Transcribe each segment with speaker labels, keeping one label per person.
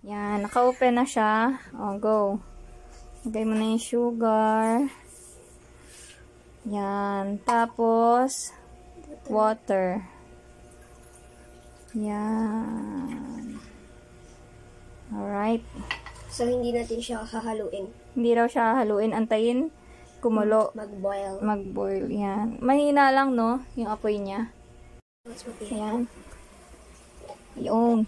Speaker 1: Yan, naka-open na siya. O, go. Lagay mo na yung sugar. Yan. Tapos, water. Yan. Alright.
Speaker 2: So, hindi natin siya hahaluin.
Speaker 1: Hindi raw siya haluin. Antayin. Kumulo.
Speaker 2: Mag-boil.
Speaker 1: Mag-boil. Yan. Mahina lang, no? Yung apoy niya. Yan. Yung.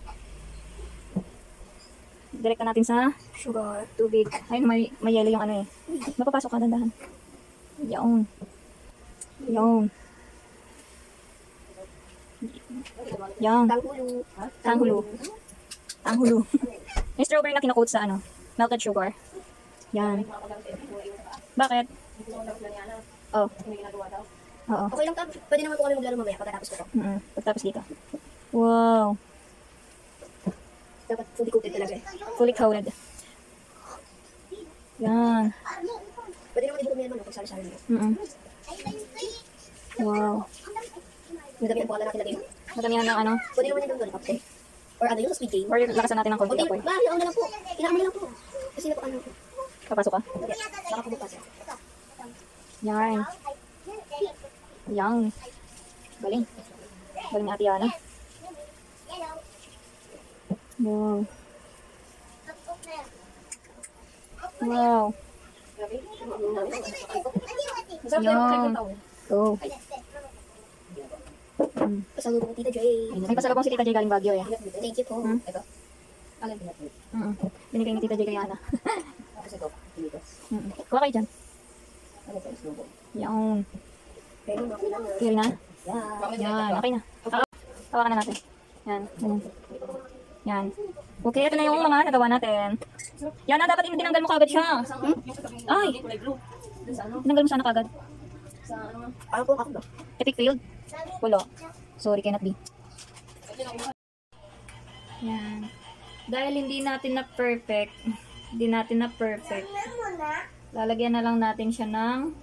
Speaker 1: Direct natin sa
Speaker 2: Sugar.
Speaker 1: tubig. Ayun, may yellow yung ano eh. Mapapasok ka, dandahan. Yan. Yan. Yan.
Speaker 2: Tanghulo.
Speaker 1: Tanghulo. Tanghulo. Yung strawberry na kinakoat sa ano, melted sugar. Yan. Bakit? Oh. Oo.
Speaker 2: Okay lang, Tab. Pwede naman po kami maglaro mamaya pagkatapos ko to.
Speaker 1: Pagtapos dito. Wow.
Speaker 2: Dapat fully coated talaga eh.
Speaker 1: Fully coated. Yan.
Speaker 2: Pwede naman i-buko mo yan, no? Kung sari-sari mo.
Speaker 1: Wow.
Speaker 2: Madami ang bukala natin lagay.
Speaker 1: Madamihan ng ano.
Speaker 2: Pwede naman yung ganun, okay? Or ano, yung sa sweet game.
Speaker 1: Or lakasan natin ng konti
Speaker 2: Okay,
Speaker 1: apoy.
Speaker 2: hayaan na lang po. Hinaan mo na lang po. Kasi na po ano.
Speaker 1: Papasok ka?
Speaker 2: Baka pumupas.
Speaker 1: Yan. Yan. Galing. Galing ni Ate Yana. Wow. Wow. Yan. Go.
Speaker 2: Pasalubong Tita Jay.
Speaker 1: May pasalubong si Tita J galing Baguio eh.
Speaker 2: Thank you po. Ito. Alin din natin.
Speaker 1: Binigay ni Tita J kay Ana.
Speaker 2: Kasi ito.
Speaker 1: Kuha kayo dyan.
Speaker 2: Ano sa pasalubong?
Speaker 1: Yan.
Speaker 2: Pero okay lang.
Speaker 1: Clear na?
Speaker 2: Yeah.
Speaker 1: Yan. Okay na. Hawakan na natin. Yan. Yan. Yan. Okay, ito na yung mga nagawa natin. Yan na, dapat tinanggal mo kagad siya. Ay! Tinanggal mo sana kagad.
Speaker 2: Ano po ako ba?
Speaker 1: Epic field? Wala. Sorry, cannot be. Yan. Dahil hindi natin na perfect, lalagyan na lang natin siya ng,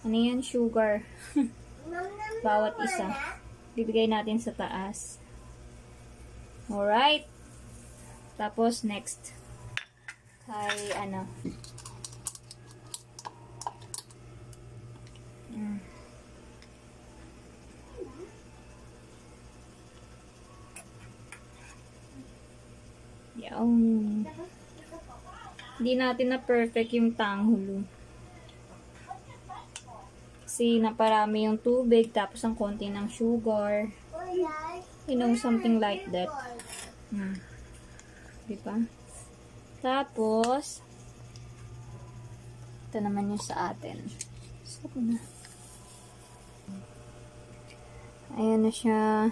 Speaker 1: ano yan, sugar. Bawat isa. Bibigay natin sa taas. Alright. Tapos, next. Kay, ano. Yan. Hindi natin na perfect yung tanghulo. Kasi naparami yung tubig, tapos ang konti ng sugar. You know, something like that. Diba? Tapos, ito naman yung sa atin. Saan na? Ayan na siya.